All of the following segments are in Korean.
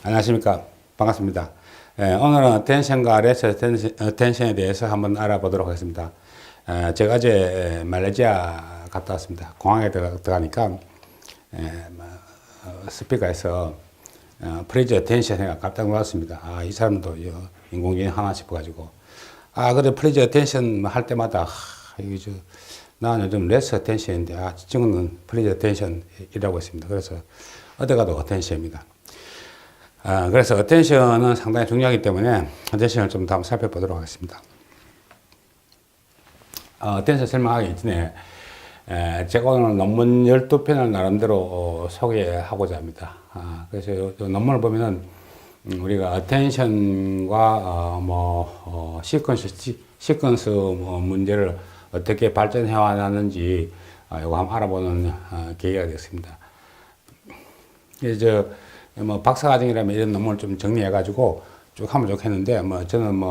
안녕하십니까. 반갑습니다. 오늘은 어텐션과 레스 어텐션에 대해서 한번 알아보도록 하겠습니다. 제가 어제 말레이시아 갔다 왔습니다. 공항에 들어가니까 스피커에서 프리즈 어텐션에 깜짝 놀랐습니다. 이 사람도 인공지능 하나 싶어가지고. 그래, 프리즈 어텐션 할 때마다, 나는 요즘 레스 어텐션인데, 지금은 프리즈 어텐션이라고 했습니다. 그래서 어디 가도 어텐션입니다. 그래서 어텐션은 상당히 중요하기 때문에 어텐션을 좀 더 한번 살펴보도록 하겠습니다. 어텐션 설명하기 전에 제가 오늘 논문 12편을 나름대로 소개하고자 합니다. 그래서 이 논문을 보면은 우리가 어텐션과 시퀀스 문제를 어떻게 발전해 왔는지 이거 한번 알아보는 계기가 되었습니다. 이제 박사과정이라면 이런 논문을 좀 정리해가지고 쭉 하면 좋겠는데, 저는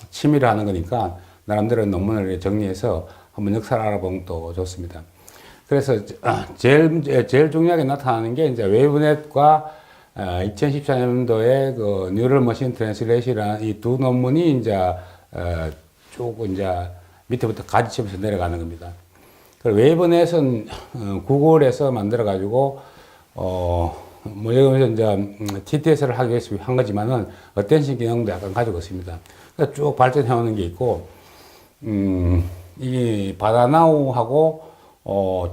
취미로 하는 거니까 나름대로 논문을 정리해서 한번 역사를 알아보면 또 좋습니다. 그래서 제일 중요하게 나타나는 게 이제 웨이브넷과 2014년도에 그 뉴럴 머신 트랜슬레이션이라는 이 두 논문이 쭉 밑에부터 가지치면서 내려가는 겁니다. 웨이브넷은 구글에서 만들어가지고 여기서 TTS를 하기 위해서 한 거지만은 어텐션 기능도 약간 가지고 있습니다. 그러니까 쭉 발전해 오는 게 있고, 이 바다나우하고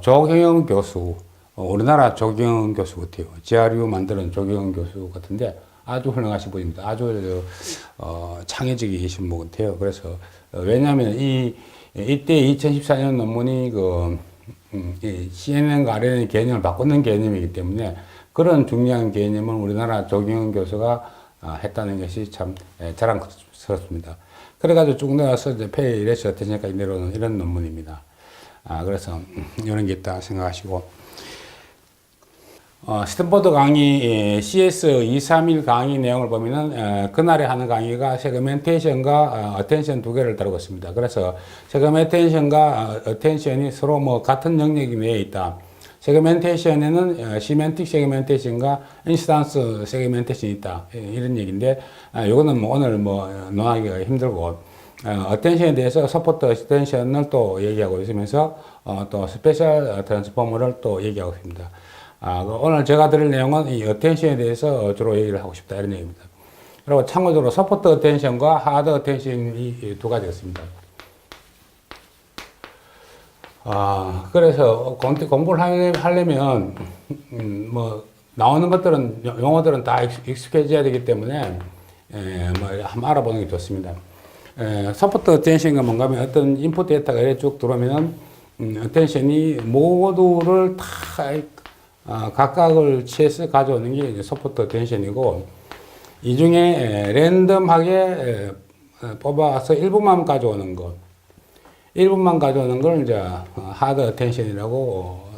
조경영 교수, 우리나라 조경영 교수 같아요. GRU 만드는 조경영 교수 같은데 아주 훌륭하신 분입니다. 아주 창의적이신 분 같아요. 그래서 왜냐하면 이때 2014년 논문이 CNN과 RNA 개념을 바꾸는 개념이기 때문에 그런 중요한 개념을 우리나라 조경영 교수가 했다는 것이 참 자랑스럽습니다. 그래가지고 쭉 내려와서 이제 페이 레스 어텐션까지 내려오는 이런 논문입니다. 그래서 이런 게 있다 생각하시고, 스탠포드 강의 CS231 강의 내용을 보면은 그날에 하는 강의가 세그멘테이션과 어텐션 두 개를 다루고 있습니다. 그래서 세그멘테이션과 어텐션이 서로 같은 영역 내에 있다. 세그멘테이션에는 시멘틱 세그멘테이션과 인스턴스 세그멘테이션이 있다. 이런 얘기인데, 요거는 오늘 논하기가 힘들고, 어텐션에 대해서 서포트 어텐션을 또 얘기하고 있으면서, 또 스페셜 트랜스포머를 또 얘기하고 있습니다. 오늘 제가 드릴 내용은 이 어텐션에 대해서 주로 얘기를 하고 싶다. 이런 얘기입니다. 그리고 참고적으로 서포트 어텐션과 하드 어텐션이 두 가지가 있습니다. 그래서 공부를 하려면, 나오는 것들은, 용어들은 다 익숙해져야 되기 때문에, 한번 알아보는 게 좋습니다. 서포트 어텐션이 뭔가 하면 어떤 인풋 데이터가 이렇게 쭉 들어오면, 어텐션이 모두를 다, 각각을 취해서 가져오는 게 이제 서포트 어텐션이고, 이 중에 랜덤하게 뽑아서 일부만 가져오는 것. 일부만 가져오는 걸 이제 하드 어텐션이라고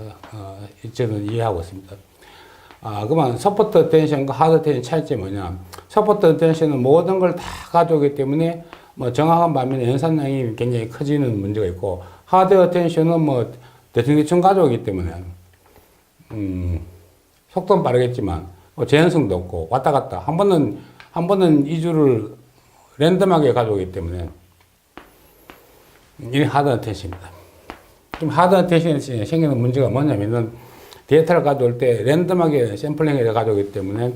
저는 이해하고 있습니다. 그러면 서포트 어텐션과 하드 어텐션 차이점이 뭐냐? 서포트 어텐션은 모든 걸 다 가져오기 때문에 정확한 반면에 연산량이 굉장히 커지는 문제가 있고, 하드 어텐션은 대충 가져오기 때문에 속도는 빠르겠지만 재현성도 없고 왔다 갔다 한 번은 이 줄을 랜덤하게 가져오기 때문에 이게 하드 어텐션입니다. 좀 하드 어텐션에 생기는 문제가 뭐냐면은 데이터를 가져올 때 랜덤하게 샘플링을 가져오기 때문에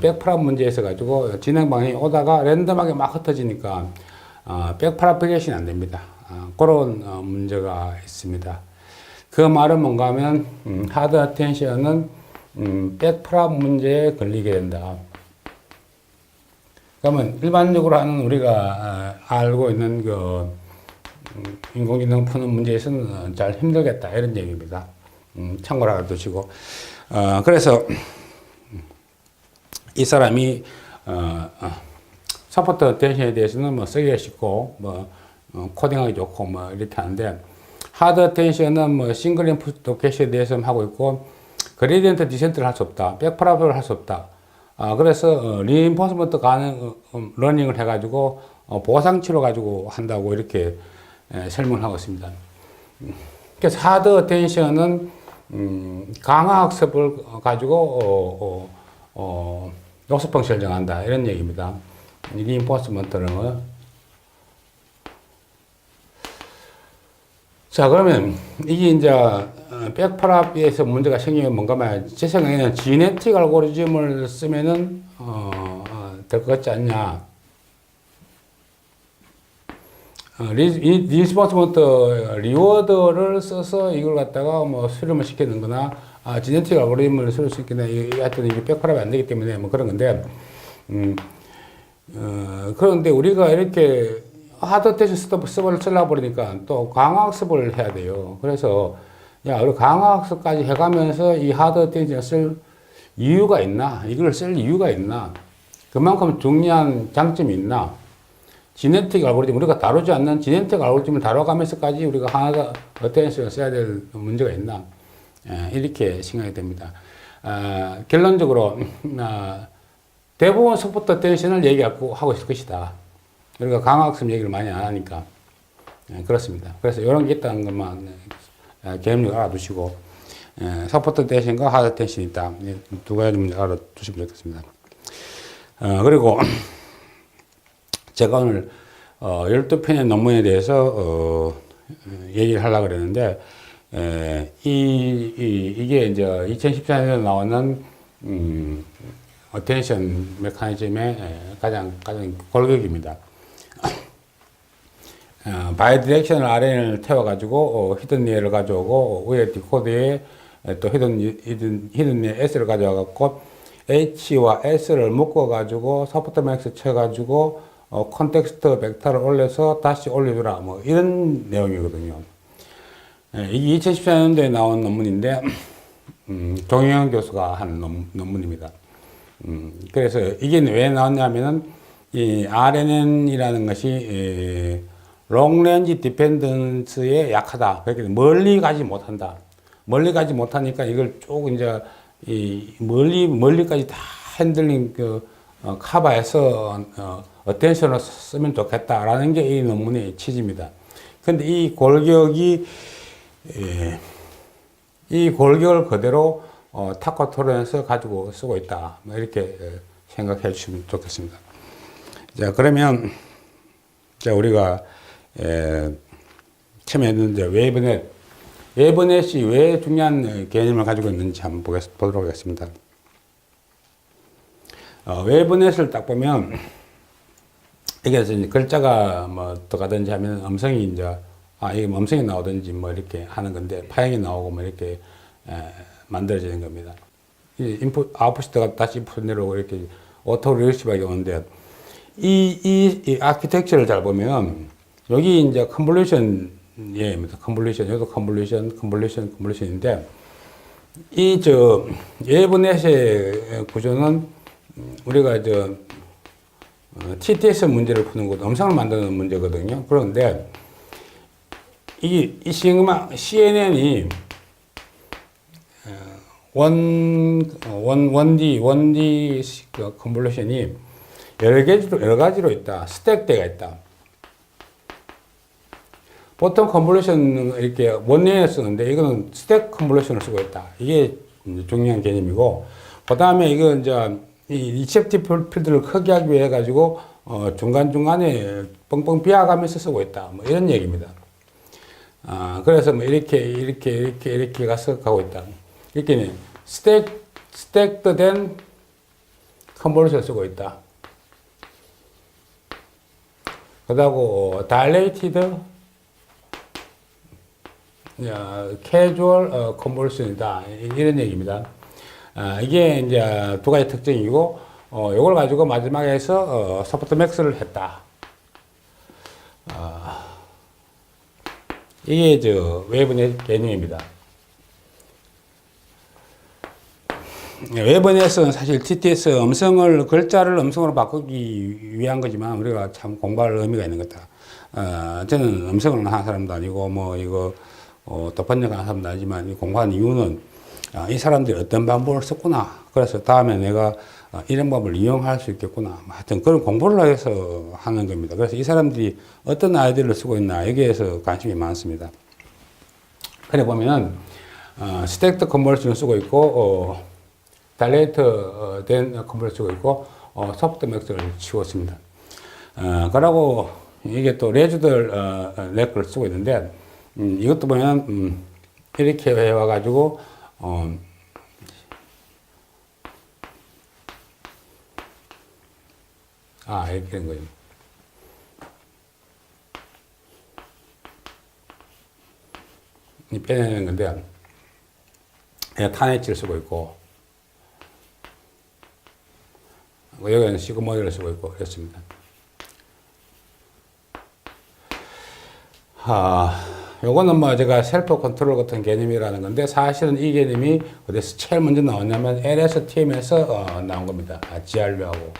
백프랍 문제에 있어 가지고 진행 방향이 오다가 랜덤하게 막 흩어지니까 백프라피게이션이 안 됩니다. 그런 문제가 있습니다. 그 말은 뭔가 하면 하드 어텐션은 백프랍 문제에 걸리게 된다. 그러면 일반적으로 하는 우리가 알고 있는 인공지능 푸는 문제에서는 잘 힘들겠다. 이런 얘기입니다. 참고로 알아두시고. 그래서 이 사람이, 서포트 어텐션에 대해서는 쓰기가 쉽고, 코딩하기 좋고, 이렇게 하는데, 하드 어텐션은 싱글 인풋 캐시에 대해서 하고 있고, 그레디언트 디센트를 할 수 없다. 백프랍을 할 수 없다. 그래서, 리인포스먼트 가능, 러닝을 해가지고, 보상치로 가지고 한다고 이렇게 설명을 하고 있습니다. 그래서 하드 어텐션은 강화 학습을 가지고 로스 펑션을 정한다. 이런 얘기입니다. 리인포스먼트는 자, 그러면 이게 이제 백프랍에서 문제가 생기면 뭔가 말이야. 제 생각에는 지네틱 알고리즘을 쓰면은 될 것 같지 않냐. 리스폰스먼트 리워드를 써서 이걸 갖다가 뭐 수렴을 시키는 거나 지네틱 알고리즘을 수렴시키는 하여튼 이게 백프랍이 안 되기 때문에 뭐 그런 건데 그런데 우리가 이렇게 하드 테스트 서버를 쓰려 버리니까 또 강화학습을 해야 돼요. 그래서 야, 우리 강화학습까지 해가면서 이 하드 테스트를 쓸 이유가 있나? 이걸 쓸 이유가 있나? 그만큼 중요한 장점이 있나? 지네틱 알고리즘, 우리가 다루지 않는 지네틱 알고리즘을 다뤄가면서까지 우리가 하나 어텐션을 써야 될 문제가 있나? 이렇게 생각이 됩니다. 결론적으로 대부분 소프트 어텐션을 얘기하고 있을 것이다. 우리가 강화학습 얘기를 많이 안 하니까 그렇습니다. 그래서 이런 게 있다는 것만 개념을 알아두시고 소프트 어텐션과 하드 어텐션이 있다. 두 가지 문제 알아두시면 좋겠습니다. 그리고 제가 오늘 12편의 논문에 대해서 얘기를 하려고 그랬는데 이게 이제 2014년에 나오는 어텐션 메커니즘의 가장 골격입니다. 바이디렉셔널 RNN을 태워가지고 히든 레이를 가져오고 위에 디코드에 또 히든 레이 S를 가져와갖고 H와 S를 묶어가지고 소프트맥스 쳐가지고 컨텍스트 벡터를 올려서 다시 올려주라 뭐 이런 내용이거든요. 이게 2014년도에 나온 논문인데 종영현 교수가 한 논문입니다. 그래서 이게 왜 나왔냐면은 이 RNN이라는 것이 롱렌지 디펜던스에 약하다. 그러니까 멀리 가지 못한다. 멀리 가지 못하니까 이걸 쭉 이제 이 멀리까지 다 핸들링 커버해서 어텐션을 쓰면 좋겠다라는 게 이 논문의 취지입니다. 근데 이 골격을 그대로 타코 토론에서 가지고 쓰고 있다. 이렇게 생각해 주시면 좋겠습니다. 자, 그러면 우리가 처음에 했는데 웨이브넷이 왜 중요한 개념을 가지고 있는지 한번 보도록 하겠습니다. 웨이브넷을 딱 보면 이게 이제 글자가 뭐 들어가든지 하면 음성이 이제 이게 음성이 나오든지 뭐 이렇게 하는 건데 파형이 나오고 뭐 이렇게 만들어지는 겁니다. 이 인풋 아웃풋이 다시 인풋 내려오고 이렇게 오토 리더십하게 오는데 이 아키텍처를 잘 보면 여기 이제 컨볼루션입니다. 컨볼루션, 여기도 컨볼루션인데 이 웨이브넷의 구조는 우리가 TTS 문제를 푸는 것도 음성을 만드는 문제거든요. 그런데 이 시그마 CNN이 1D 컨볼루션이 여러 가지로 있다. 스택대가 있다. 보통 컨볼루션은 이렇게 원레인을 쓰는데 이거는 스택 컨볼루션을 쓰고 있다. 이게 중요한 개념이고, 그 다음에 이거 이제 이 리셉티브 필드를 크게 하기 위해 가지고 중간중간에 뻥뻥 비워가면서 쓰고 있다. 뭐 이런 얘기입니다. 그래서 뭐 이렇게 가서 가고 있다. 이렇게 스택드 된 컨볼루션을 쓰고 있다. 그다고 dilated casual 컨볼루션이다. 이런 얘기입니다. 이게 이제 두 가지 특징이고, 이걸 가지고 마지막에 해서 소프트맥스를 했다. 이게 웨이브넷 개념입니다. 웨이브넷은 사실 TTS 글자를 음성으로 바꾸기 위한 거지만 우리가 참 공부할 의미가 있는 거다. 저는 음성을 하는 사람도 아니고 또 번역하는 사람도 아니지만 공부하는 이유는 이 사람들이 어떤 방법을 썼구나. 그래서 다음에 내가 이런 방법을 이용할 수 있겠구나. 하여튼 그런 공부를 해서 하는 겁니다. 그래서 이 사람들이 어떤 아이디어를 쓰고 있나 여기에서 관심이 많습니다. 그래 보면은 스택트 컨버전을 쓰고 있고 다이레이트 된 컴퓨터를 쓰고 있고, 소프트맥스를 치웠습니다. 그러고 이게 또 레즈들 렉을 쓰고 있는데, 이것도 보면 이렇게 해와가지고 이렇게 된 거죠. 이 빼내는 건데, 탄엣지를 쓰고 있고, 여기는 시그모드를 쓰고 있고 그렇습니다. 요거는 뭐 제가 셀프 컨트롤 같은 개념이라는 건데, 사실은 이 개념이 어디서 제일 먼저 나왔냐면 LSTM에서 나온 겁니다. GRU하고.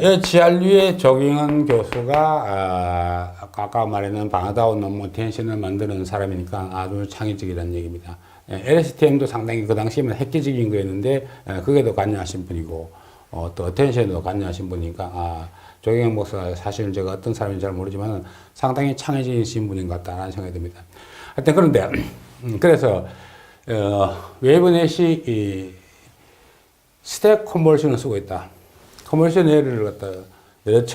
이 GRU에 적용한 교수가 아까 말했는 바나다우 논문 텐션을 만드는 사람이니까 아주 창의적이라는 얘기입니다. LSTM도 상당히 그 당시에는 획기적인 거였는데, 그게도 관여하신 분이고, 또 어텐션도 관여하신 분이니까, 조경영 목사가 사실 제가 어떤 사람인지 잘 모르지만 상당히 창의적이신 분인 것 같다는 생각이 듭니다. 하여튼 그런데, 그래서, 웨이브넷이 이 스택 컨버션을 쓰고 있다. 컨버션 에러를 갖다 여러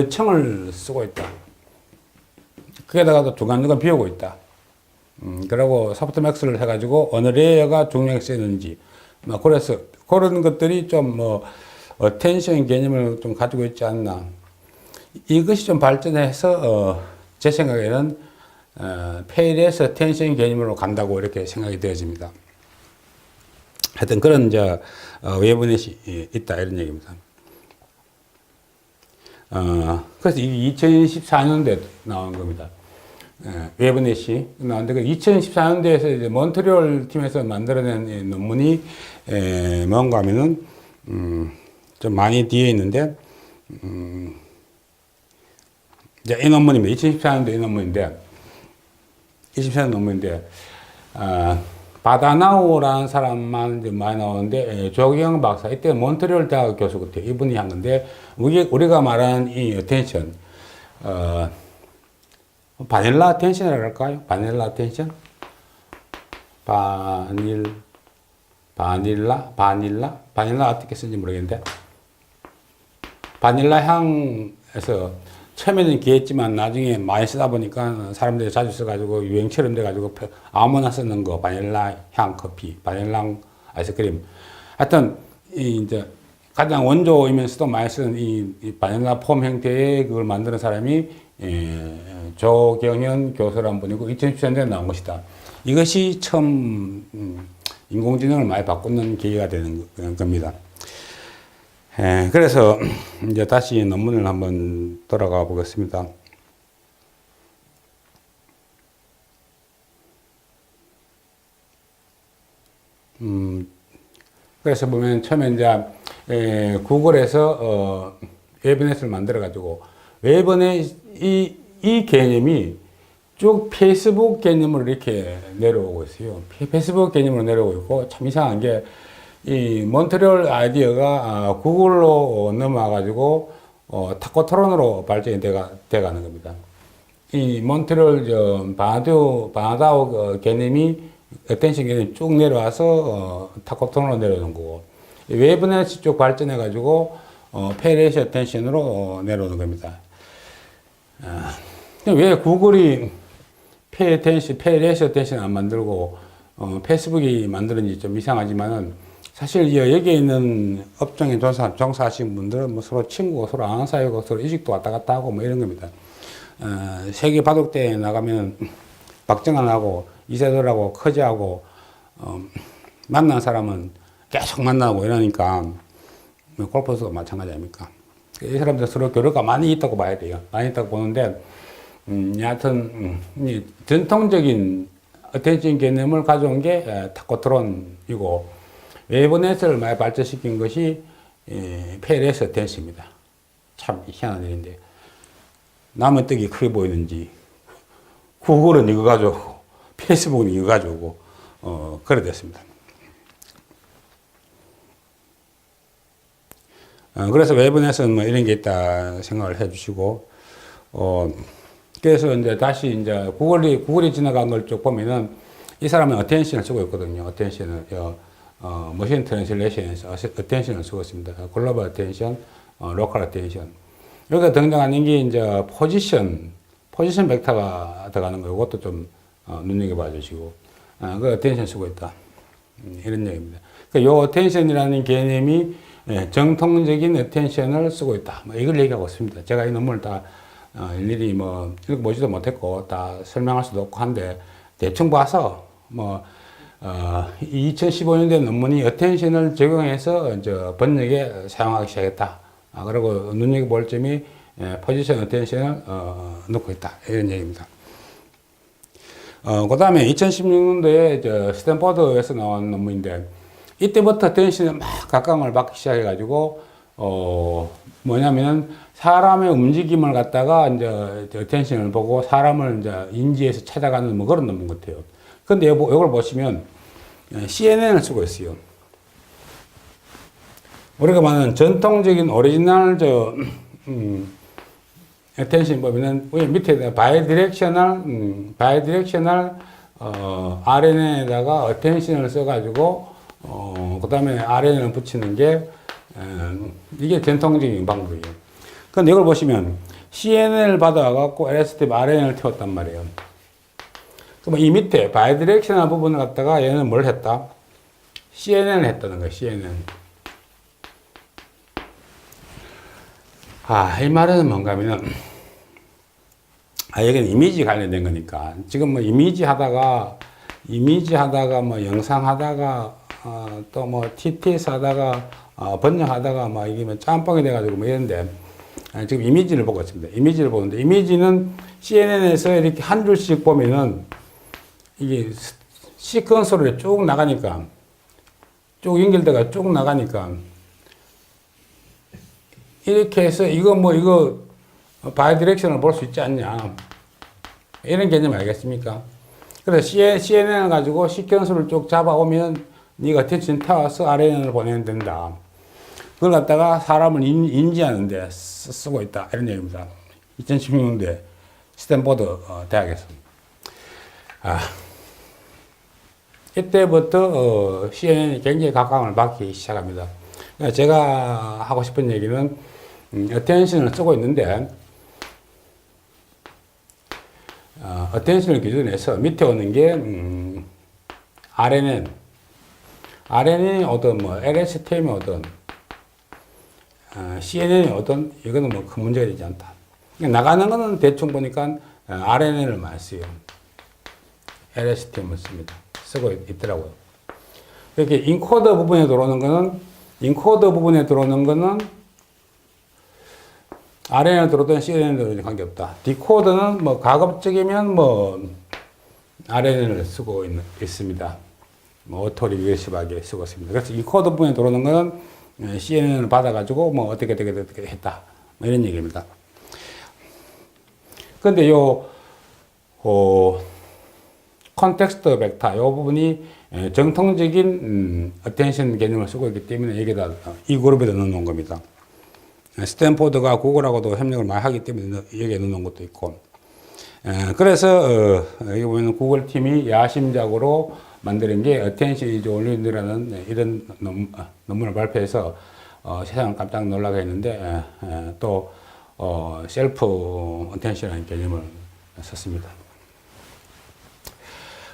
층을 쓰고 있다. 그게다가도 중간중간 비우고 있다. 그리고 소프트맥스를 해가지고 어느 레이어가 중요하게 쓰이는지, 그래서 그런 것들이 좀 어텐션 개념을 좀 가지고 있지 않나. 이것이 좀 발전해서 제 생각에는 페일에서 어텐션 개념으로 간다고 이렇게 생각이 되어집니다. 하여튼 그런 웨이브넷이 있다 이런 얘기입니다. 그래서 이게 2014년도에 나온 겁니다. 웨이브넷이 나왔는데, 2014년도에서 이제 몬트리올 팀에서 만들어낸 논문이 뭔가 하면은, 좀 많이 뒤에 있는데, 이제 이 논문입니다. 2014년도 이 논문인데, 2014년 논문인데, 바다나우라는 사람만 이제 많이 나오는데, 조기영 박사, 이때 몬트리올 대학 교수 같아요. 이분이 한 건데, 우리가 말하는 이 어텐션, 바닐라 어텐션이라고 할까요? 바닐라 어텐션? 바닐라 어떻게 쓰는지 모르겠는데, 바닐라 향에서 처음에는 귀했지만 나중에 많이 쓰다 보니까 사람들이 자주 써가지고 유행처럼 돼가지고 아무나 쓰는 거, 바닐라 향 커피, 바닐라 아이스크림. 하여튼, 이제 가장 원조이면서도 많이 쓰는 이 바닐라 폼 형태의 그걸 만드는 사람이 조경현 교수라는 분이고 2017년도에 나온 것이다. 이것이 처음 인공지능을 많이 바꾸는 계기가 되는 겁니다. 그래서 이제 다시 논문을 한번 돌아가 보겠습니다. 그래서 보면 처음에 이제 구글에서 웨이브넷을 만들어 가지고 웨이브넷 이 개념이 쭉 페이스북 개념으로 이렇게 내려오고 있어요. 페이스북 개념으로 내려오고 있고, 참 이상한 게 이 몬트리올 아이디어가 구글로 넘어와가지고 타코토론으로 발전이 돼가는 겁니다. 이 몬트리올 바나다우 개념이 어텐션 개념이 쭉 내려와서 타코토론으로 내려오는 거고, 웨이브넷이 쭉 발전해가지고 페이레이시 어텐션으로 내려오는 겁니다. 왜 구글이 페이레이시 어텐션 안 만들고 페이스북이 만드는지 좀 이상하지만은, 사실 여기에 있는 업종에 종사하신 분들은 뭐 서로 친구고 서로 아는 사이고 서로 이직도 왔다 갔다 하고 뭐 이런 겁니다. 세계 바둑대에 나가면 박정환하고 이세돌하고 커지하고 만난 사람은 계속 만나고 이러니까 골퍼도 마찬가지 아닙니까? 이 사람들 서로 교류가 많이 있다고 봐야 돼요. 많이 있다고 보는데, 여하튼 전통적인 어텐션 개념을 가져온 게 타코트론이고, 웨이브넷을 많이 발전시킨 것이 페이레이시 어텐션입니다. 참 희한한 일인데, 남의 떡이 크게 보이는지 구글은 이거 가져오고 페이스북은 이거 가져오고 그래 됐습니다. 그래서 웨이브넷은 뭐 이런 게 있다 생각을 해주시고, 그래서 이제 다시 이제 구글이 지나간 걸 쭉 보면은 이 사람은 어텐션을 쓰고 있거든요. 어텐션을 머신 트랜슬레이션에서 어텐션을 쓰고 있습니다. 글로벌 어텐션, 로컬 어텐션. 여기가 등장하는 게 이제 포지션 벡터가 들어가는 거, 이것도 좀 눈여겨봐 주시고, 그 어텐션 쓰고 있다. 이런 얘기입니다. 그러니까 요 어텐션이라는 개념이 정통적인 어텐션을 쓰고 있다. 뭐 이걸 얘기하고 있습니다. 제가 이 논문을 다 일일이 뭐 읽어보지도 못했고 다 설명할 수도 없고 한데 대충 봐서 뭐 2015년대 논문이 어텐션을 적용해서 이제 번역에 사용하기 시작했다. 그리고 눈여겨볼 점이 포지션 어텐션을 넣고 있다. 이런 얘기입니다. 그 다음에 2016년도에 스탠포드에서 나온 논문인데 이때부터 어텐션이 막 각광을 받기 시작해가지고 뭐냐면 사람의 움직임을 갖다가 이제 어텐션을 보고 사람을 이제 인지해서 찾아가는 뭐 그런 논문 같아요. 근데 이걸 보시면 CNN을 쓰고 있어요. 우리가 말하는 전통적인 오리지널 어텐션 보면은 밑에 바이디렉셔널 RNN에다가 어텐션을 써가지고 그 다음에 RNN을 붙이는 게 이게 전통적인 방법이에요. 근데 이걸 보시면 CNN을 받아갖고 LSTM RNN을 태웠단 말이에요. 그럼 이 밑에 바이디렉셔널 부분을 갖다가 얘는 뭘 했다? CNN을 했다는 거예요. CNN. 이 말은 뭔가 하면은 여기는 이미지 관련된 거니까 지금 뭐 이미지 하다가 뭐 영상 하다가 또 뭐 TTS 하다가 번역하다가 막 이게 뭐 짬뽕이 돼가지고 뭐 이런데 지금 이미지를 보고 있습니다. 이미지를 보는데 이미지는 CNN에서 이렇게 한 줄씩 보면은 이게 시퀀스로 쭉 나가니까 쭉 연결돼가 쭉 나가니까 이렇게 해서 이거 바이디렉션을 볼 수 있지 않냐 이런 개념 알겠습니까? 그래서 CNN을 가지고 시퀀스를 쭉 잡아오면 네가 어텐션 타워서 RNN을 보내면 된다. 그걸 갖다가 사람을 인지하는데 쓰고 있다 이런 얘기입니다. 2016년도에 스탠포드 대학에서 이때부터 CNN이 굉장히 각광을 받기 시작합니다. 그러니까 제가 하고 싶은 얘기는 어텐션을 쓰고 있는데 어텐션을 기준으로 해서 밑에 오는 게 RNN이 오든 뭐 LSTM이 오든 CNN이 오든 이거는 뭐 큰 문제가 되지 않다. 그러니까 나가는 거는 대충 보니까 RNN을 많이 써요. LSTM을 씁니다. 쓰고 있더라고요. 이렇게 인코더 부분에 들어오는 거는 RNN을 들어오든 CNN을 들어오든 관계없다. 디코더는 뭐 가급적이면 뭐 RNN을 쓰고 있습니다. 뭐 오토 리그레시브하게 쓰고 있습니다. 그래서 인코더 부분에 들어오는 거는 CNN을 받아가지고 뭐 어떻게 했다. 뭐 이런 얘기입니다. 근데 컨텍스트 벡터 요 부분이 정통적인 어텐션 개념을 쓰고 있기 때문에 여기다 이 그룹에다 넣어놓은 겁니다. 스탠포드가 구글하고도 협력을 많이 하기 때문에 여기에 넣어놓은 것도 있고 그래서 여기 보면 구글 팀이 야심작으로 만드는 게 어텐션 이즈 올린이라는 이런 논문을 발표해서 세상을 깜짝 놀라게 했는데 또 셀프 어텐션이라는 개념을 썼습니다.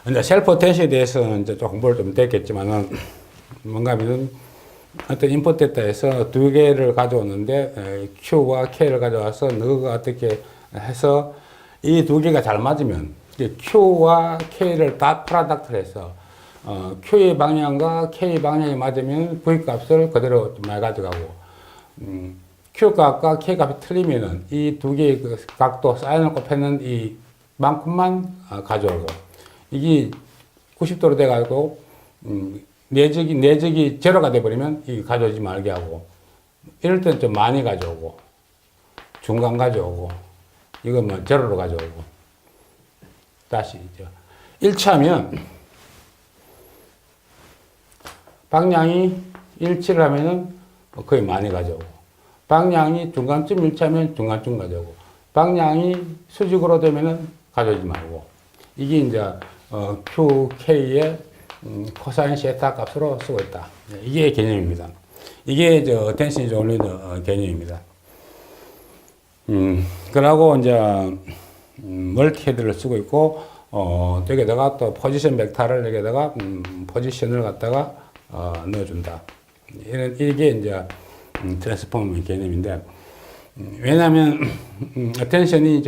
이제 셀프 어텐션에 대해서는 이제 좀 공부를 좀 됐겠지만은 뭔가 하면은 어떤 인풋 데이터에서 두 개를 가져오는데 Q와 K를 가져와서 너가 어떻게 해서 이 두 개가 잘 맞으면 Q와 K를 다 프로덕트를 해서 Q의 방향과 K 방향이 맞으면 V 값을 그대로 많이 가져가고 Q 값과 K 값이 틀리면은 이 두 개의 그 각도 사인을 곱하는 이 만큼만 가져오고 이게 90도로 돼가지고 내적이 제로가 돼버리면 이 가져오지 말게 하고 이럴 때는 좀 많이 가져오고 중간 가져오고 이거 뭐 제로로 가져오고 다시 이제 1차면 방향이 일치를 하면은 거의 많이 가져오고 방향이 중간쯤 일치하면 중간쯤 가져오고 방향이 수직으로 되면은 가져오지 말고 이게 이제 QK의 코사인 시에타 값으로 쓰고 있다. 이게 개념입니다. 이게 attention is only 개념입니다. 그러고 이제 멀티 헤드를 쓰고 있고 여기다가 또 포지션 벡터를 여기다가 포지션을 갖다가 넣어준다. 이게 이제 트랜스포머 개념인데, 왜냐하면 attention이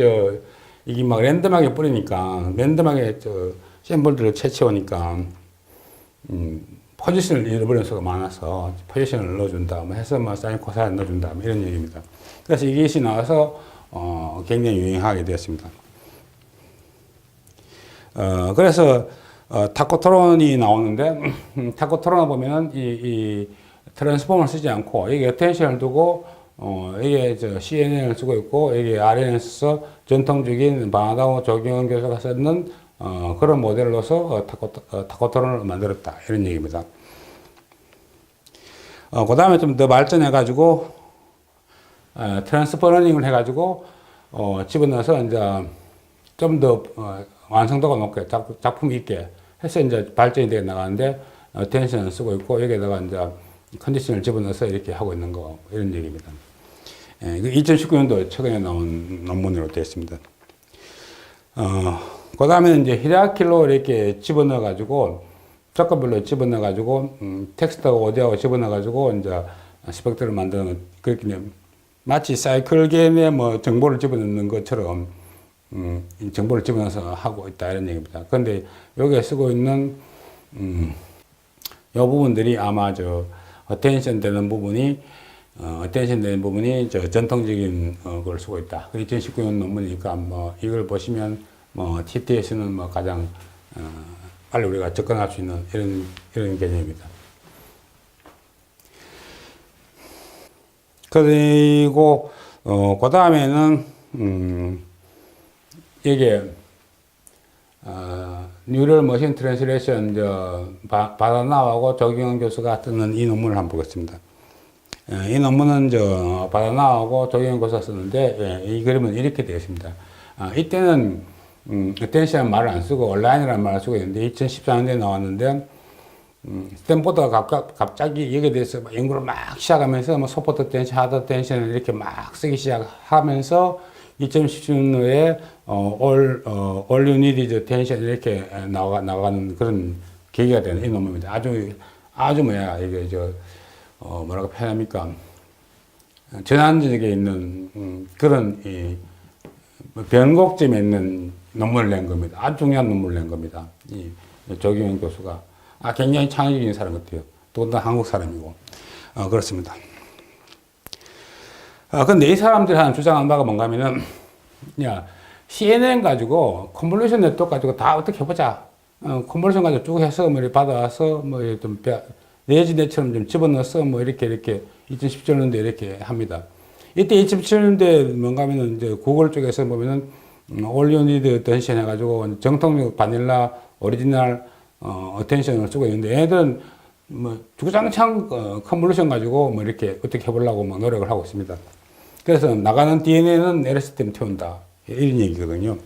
이게 막 랜덤하게 뿌리니까 랜덤하게 샘플들을 채취하니까 포지션을 잃어버리는 수가 많아서 포지션을 넣어준다, 뭐 해서 뭐 사인 코사인 넣어준다, 뭐 이런 얘기입니다. 그래서 이것이 나와서 굉장히 유행하게 되었습니다. 그래서 타코트론이 나오는데 타코트론을 보면은 이 트랜스폼을 쓰지 않고 여기 어텐션을 두고 이게 CNN을 쓰고 있고 여기 RNN을 써서 전통적인 바나다오 조경원 교수가 쓰는 그런 모델로서 타코트론을 만들었다, 이런 얘기입니다. 그 다음에 좀 더 발전해 가지고 트랜스퍼 러닝을 해 가지고 집어넣어서 이제 좀 더 완성도가 높게 작품 있게 해서 이제 발전이 되어 나가는데 텐션을 쓰고 있고 여기에다가 이제 컨디션을 집어넣어서 이렇게 하고 있는 거, 이런 얘기입니다. 2019년도 최근에 나온 논문으로 되어 있습니다. 그 다음에 이제 히라키로 이렇게 집어넣어 가지고 조건별로 집어넣어 가지고 텍스트하고 오디오하고 집어넣어 가지고 이제 스펙트를 만드는, 그렇게 마치 사이클겐에 뭐 정보를 집어넣는 것처럼 정보를 집어넣어서 하고 있다, 이런 얘기입니다. 그런데 여기에 쓰고 있는 이 부분들이 아마 어텐션 되는 부분이 전통적인 걸 쓰고 있다. 2019년 논문이니까 뭐 이걸 보시면 뭐 TTS는 뭐 가장 빨리 우리가 접근할 수 있는 이런 개념입니다. 그리고 그 다음에는 이게 뉴럴 머신 트랜슬레이션 바다나하고 조경원 교수가 쓰는 이 논문을 한번 보겠습니다. 이 논문은 바다나하고 조경원 교수가 썼는데 이 그림은 이렇게 되어 있습니다. 이때는 attention 말을 안 쓰고 온라인이라는 말을 쓰고 있는데 2014년에 나왔는데 스탠포드가 갑자기 여기에 대해서 연구를 막 시작하면서 뭐 소프트 attention, 하드 attention을 이렇게 막 쓰기 시작하면서 2017년도에 all you need is attention 이렇게 나가는 그런 계기가 되는 이 논문입니다. 아주 뭐야, 이게 뭐라고 표현합니까? 전환적에 있는 그런 변곡점에 있는 논문을 낸 겁니다. 아주 중요한 논문을 낸 겁니다. 이 조경원 교수가 굉장히 창의적인 사람 같아요. 또 한국 사람이고 그렇습니다. 근데 이 사람들이 하는 주장하는 바가 뭔가 하면은, 야, CNN 가지고, 컨볼루션 네트워크 가지고 다 어떻게 해보자. 컨볼루션 가지고 쭉 해서, 뭐, 받아와서, 뭐, 좀, 내지내처럼 좀 집어넣어서, 뭐, 이렇게 2017년도에 이렇게 합니다. 이때 2017년도에 뭔가 하면은, 이제 구글 쪽에서 보면은, all you need attention 해가지고, 정통적 바닐라, 오리지널, attention을 쓰고 있는데, 얘들은 뭐 주구장창 컨볼루션 가지고 뭐 이렇게 어떻게 해보려고 뭐 노력을 하고 있습니다. 그래서 나가는 DNA는 LSTM 태운다, 이런 얘기거든요.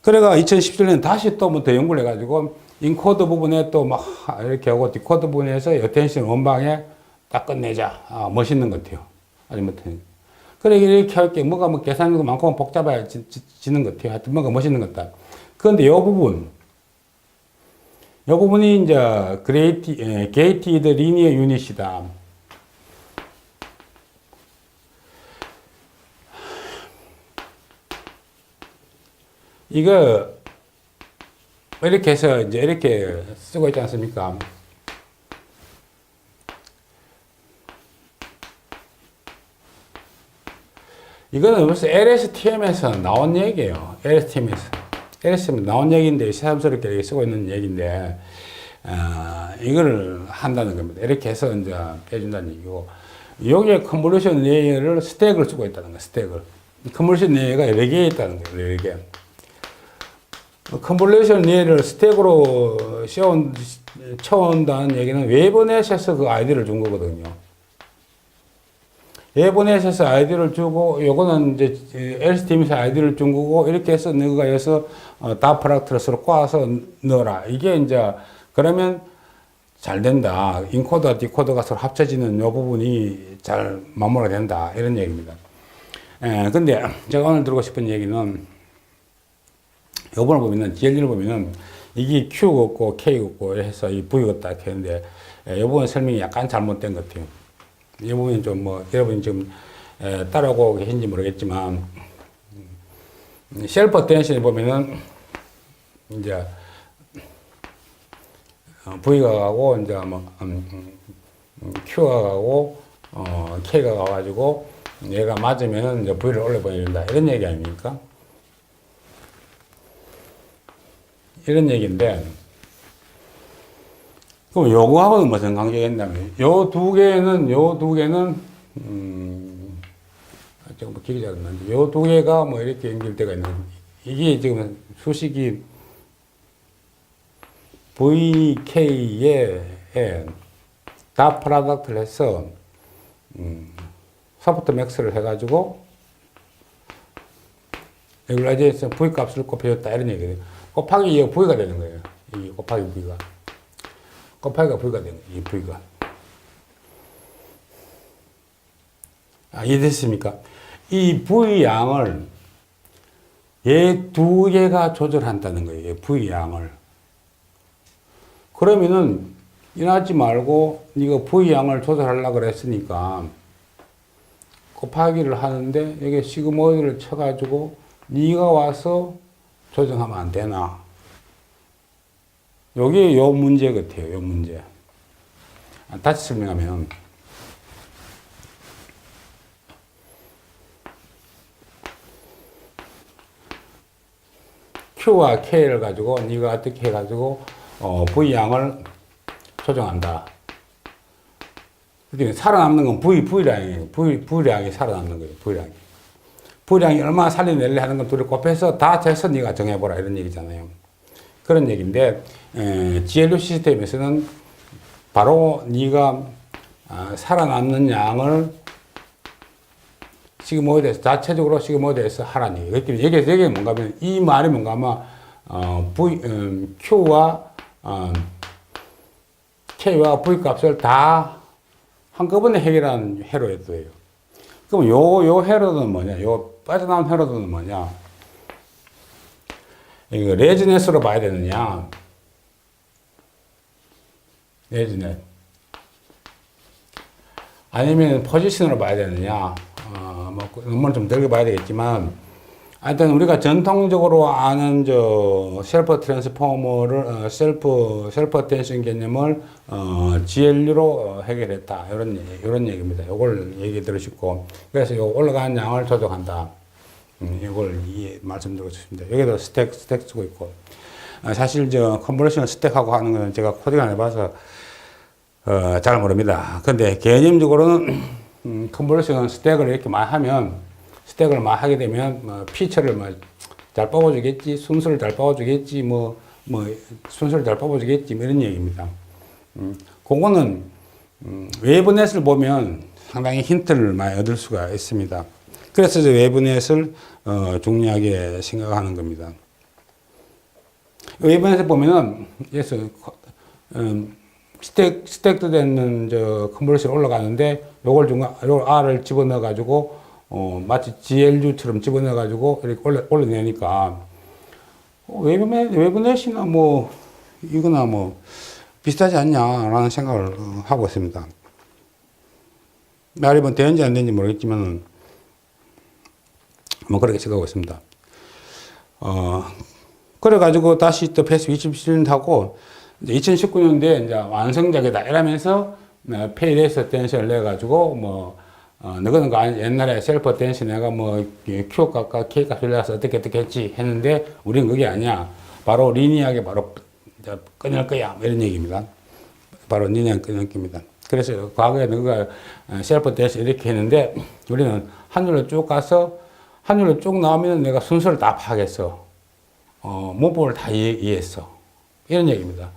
그래가 2017년 다시 또 뭐 더 연구를 해가지고 인코드 부분에 또 막 이렇게 하고 디코드 부분에서 어텐션 원방에 딱 끝내자. 멋있는 것 같아요. 아주 못하는. 그래 이렇게 할 게 뭐가 뭐 계산도 많고 복잡해지는 것 같아요. 하여튼 뭔가 멋있는 것 같다. 그런데 이 부분이 이제 gated linear unit이다. 이거 이렇게 해서 이제 이렇게 쓰고 있지 않습니까? 이거는 벌써 LSTM에서 나온 얘기예요. LSTM에서 나온 얘기인데 새삼스럽게 쓰고 있는 얘기인데 이거를 한다는 겁니다. 이렇게 해서 이제 빼준다는 얘기고, 여기에 컨볼루션 레이어를 스택을 쓰고 있다는 거예요. 스택을. 컨볼루션 레이어가 여러 개 있다는 거예요. 여러 개. 컨볼루션 레이어를 스택으로 쳐온다는 얘기는 웨이브넷에서 그 아이디를 준 거거든요. 웨이브넷에서 아이디를 주고, 요거는 이제 LSTM에서 아이디를 준 거고, 이렇게 해서 너가 여기서 다 프락트를 서로 꼬아서 넣어라. 이게 이제 그러면 잘 된다. 인코더와 디코더가 서로 합쳐지는 이 부분이 잘 마무리가 된다. 이런 얘기입니다. 근데 제가 오늘 드리고 싶은 얘기는 요번을 보면은, GLD를 보면은 이게 Q가 없고 K가 없고 해서 이 V가 딱 했는데, 요번 설명이 약간 잘못된 것 같아요. 이 부분은 좀 뭐, 여러분이 지금 따라오고 계신지 모르겠지만, 셀프 어텐션에 보면은, 이제, V가 가고, 이제 뭐, Q가 가고, K가 가가지고, 얘가 맞으면은 이제 V를 올려보내야 된다. 이런 얘기 아닙니까? 이런 얘기인데, 그럼 요거하고는 무슨 관계가 있냐면, 요 두 개는, 조금 기억이 잘 안 나는데, 요 두 개가 뭐 이렇게 연결되어 있는, 이게 지금 수식이 VK에 다 프로덕트를 해서, 소프트 맥스를 해가지고, 레귤라이제이션 V 값을 곱해줬다. 이런 얘기예요. 곱하기 2가 V가 되는 거예요. 이 곱하기 V가. 곱하기가 V가 되는 거예요. 이 V가. 이해됐습니까? 이 V 양을 얘 두 개가 조절한다는 거예요. V 양을. 그러면은 일하지 말고 네가 V 양을 조절하려고 그랬으니까 곱하기를 하는데 여기 시그모이드를 쳐가지고 네가 와서 조정하면 안 되나? 요게 요 문제 같아요. 요 문제. 다시 설명하면 Q와 K를 가지고 네가 어떻게 해가지고 V 양을 조정한다. 그러니까 살아남는 건 V량이에요. V량이 살아남는 거예요. V량이. V량이 얼마나 살려낼래 하는 건 둘이 곱해서 다 재서 네가 정해보라. 이런 얘기잖아요. 그런 얘기인데, GLU 시스템에서는 바로 네가 살아남는 양을 시그모이드에서, 자체적으로 시그모이드에서 하라는 얘기. 여기 뭔가 하면, 이 말이 뭔가 아마, Q와, K와 V 값을 다 한꺼번에 해결하는 회로에도예요. 그럼 요 회로는 뭐냐? 요 빠져나온 회로는 뭐냐? 이거 레지넷으로 봐야 되느냐? 레지넷. 아니면 포지션으로 봐야 되느냐? 뭐, 논문을 좀 넓게 봐야 되겠지만, 하여튼 우리가 전통적으로 아는 셀프 트랜스포머를, 셀프 어텐션 개념을, GLU로 해결했다. 이런 얘기입니다. 요걸 얘기 들으시고. 그래서 요 올라가는 양을 조정한다. 이걸 말씀드리고 싶습니다. 여기도 스택 쓰고 있고. 사실 컨버레이션 스택하고 하는 거는 제가 코딩 안 해봐서, 잘 모릅니다. 근데 개념적으로는, 컨버레이션 스택을 이렇게 많이 하면, 스택을 막 하게 되면, 피처를 잘 뽑아주겠지, 순서를 잘 뽑아주겠지, 순서를 잘 뽑아주겠지, 이런 얘기입니다. 그거는, 웨이브넷을 보면 상당히 힌트를 많이 얻을 수가 있습니다. 그래서 웨이브넷을, 중요하게 생각하는 겁니다. 웨이브넷을 보면은, 스택도 되는 컨버레이션 올라가는데, 요걸 R을 집어넣어가지고, 마치 GLU처럼 집어넣어가지고 이렇게 올려내니까, 웨브넷이나 이거나 비슷하지 않냐라는 생각을 하고 있습니다. 말이 되는지 안 되는지 모르겠지만, 그렇게 생각하고 있습니다. 그래가지고 다시 또 패스 27년 하고, 2019년도에 이제 완성작이다. 이러면서, 페이레이스 어텐션을 내가지고, 너는 옛날에 셀프 어텐션 내가 Q 값과 K 값을 내서 어떻게 했지 했는데, 우리는 그게 아니야. 바로 리니어하게 바로 끊을 거야. 이런 얘기입니다. 바로 리니어하게 끊을 겁니다. 그래서 과거에 너가 셀프 어텐션 이렇게 했는데, 우리는 한 줄로 쭉 가서, 한 줄로 쭉 나오면 내가 순서를 다 파악했어. 문법을 다 이해했어. 이런 얘기입니다.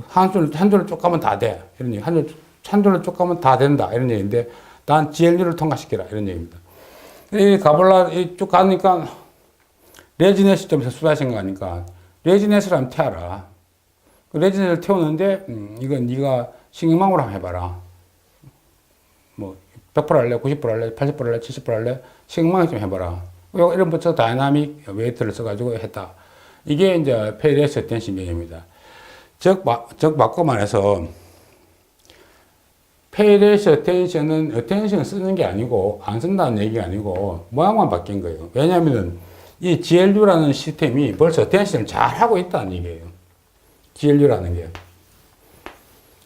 한 줄로 쭉 가면 다 돼. 이런 얘기. 한 줄로 쭉 가면 다 된다. 이런 얘기인데, 단 GLU를 통과시키라. 이런 얘기입니다. 이 가볼라, 쭉 가니까, 레지넷이 좀 수다 생각하니까, 레지넷을 한번 태워라. 그 레진을 태우는데 이건 네가 신경망으로 한번 해봐라. 뭐 100% 할래, 90% 할래, 80% 할래, 70% 할래, 신경망에 좀 해봐라. 이런 부터 다이나믹 웨이트를 써가지고 했다. 이게 이제 페이레스 어텐션 개념입니다. 즉 바꿔 말해서 페이레스 어텐션을 쓰는 게 아니고 안 쓴다는 얘기가 아니고 모양만 바뀐 거예요. 왜냐하면 이 GLU라는 시스템이 벌써 어텐션을 잘 하고 있다는 얘기예요. GLU라는 게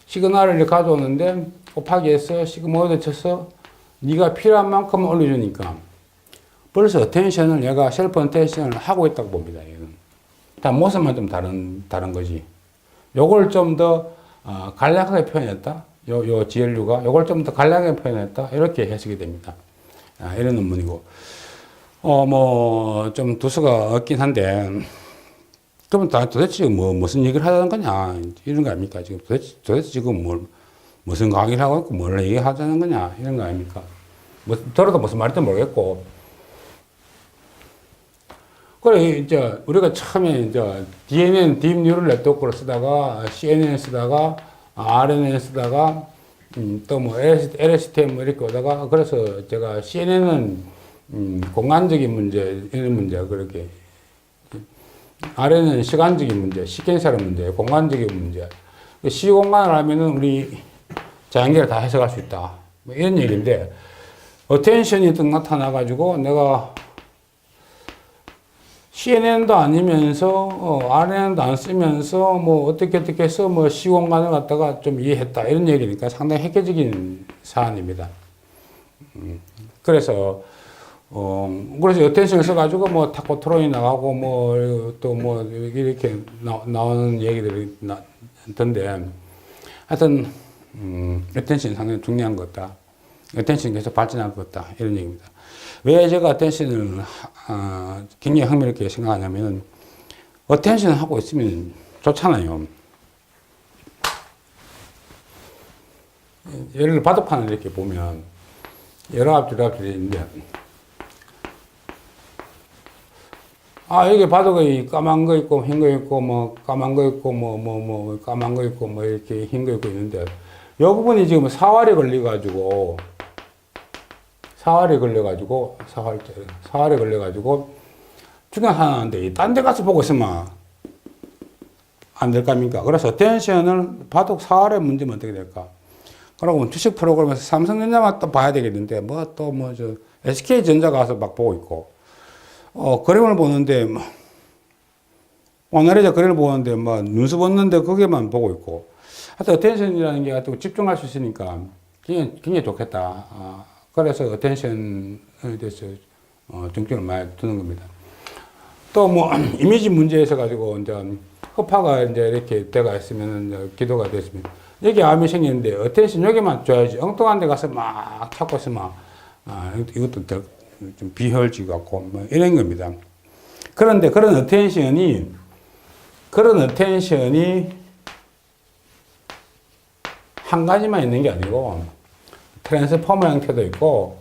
시그널을 가져오는데 곱하기 해서 시그모드 쳐서 네가 필요한 만큼 올려주니까 벌써 어텐션을 얘가 셀프 어텐션을 하고 있다고 봅니다. 얘는. 다 모습만 좀 다른 거지. 요걸 좀 더 간략하게 표현했다. 요 GLU가 요걸 좀 더 간략하게 표현했다. 이렇게 해석이 됩니다. 이런 논문이고. 뭐 좀 두서가 없긴 한데 그러면 도대체 무슨 얘기를 하자는 거냐 이런 거 아닙니까? 지금 도대체 지금 무슨 강의를 하고 있고 뭘 얘기하자는 거냐 이런 거 아닙니까? 들어도 무슨 말인지 모르겠고. 그래 이제 우리가 처음에 이제 DNN 딥 뉴럴 네트워크를 쓰다가 CNN 쓰다가 RNN 쓰다가 또 뭐 LSTM 이렇게 오다가 그래서 제가 CNN은 공간적인 문제 이런 문제 그렇게 RNN은 시간적인 문제, 시퀀셜 문제, 공간적인 문제. 시공간을 하면은 우리 자연계를 다 해석할 수 있다. 뭐 이런 얘기인데 어텐션이 딱 나타나가지고 내가 CNN도 아니면서 RNN도 안 쓰면서 뭐 어떻게 해서 뭐 시공간을 갖다가 좀 이해했다 이런 얘기니까 상당히 획기적인 사안입니다. 그래서 어텐션을 써가지고 뭐 타코트론이 나가고 뭐 또 뭐 이렇게 나오는 얘기들이 있던데 하여튼 어텐션이 상당히 중요한 것 같다. 어텐션이 계속 발전할 것 같다 이런 얘기입니다. 왜 제가 어텐션을 굉장히 흥미롭게 생각하냐면 어텐션 하고 있으면 좋잖아요. 예를 들어 바둑판을 이렇게 보면 여러 앞줄이 있는데 여기 바둑이 까만 거 있고 흰 거 있고 뭐 까만 거 있고 뭐 까만 거 있고 뭐 이렇게 흰 거 있고 있는데 이 부분이 지금 사활이 걸려가지고 중요한 하나인데 딴 데 가서 보고 있으면 안 될 겁니까? 그래서 어텐션을 바둑 사활의 문제면 어떻게 될까? 그러고 주식 프로그램에서 삼성전자만 또 봐야 되겠는데 저 SK전자 가서 막 보고 있고 그림을 보는데 오늘의 그림을 보는데 눈썹 없는데 거기만 보고 있고 하여튼 어텐션이라는 게 또 집중할 수 있으니까 굉장히 좋겠다. 그래서 어텐션에 대해서 중점을 많이 두는 겁니다. 또 뭐 이미지 문제에서 가지고 이제 허파가 이제 이렇게 돼가 있으면 기도가 됐으면 여기 암이 생기는데 어텐션 여기만 줘야지 엉뚱한 데 가서 막 찾고 있으면 이것도 좀 비효율적 같고 뭐 이런 겁니다. 그런데 그런 어텐션이 한 가지만 있는 게 아니고 트랜스포머 형태도 있고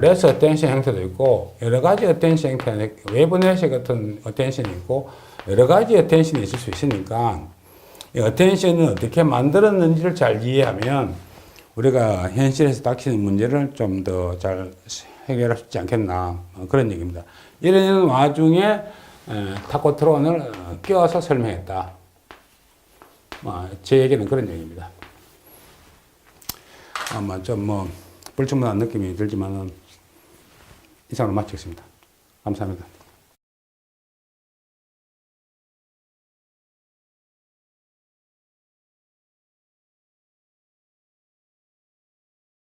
레스 어텐션 형태도 있고 여러 가지 어텐션 형태, 웨이브넷 같은 어텐션이 있고 여러 가지 어텐션이 있을 수 있으니까 이 어텐션을 어떻게 만들었는지를 잘 이해하면 우리가 현실에서 닥치는 문제를 좀 더 잘 해결할 수 있지 않겠나 그런 얘기입니다. 이런 와중에 타코트론을 끼워서 설명했다. 제 얘기는 그런 얘기입니다. 아마 좀 불충분한 느낌이 들지만은 이상으로 마치겠습니다. 감사합니다.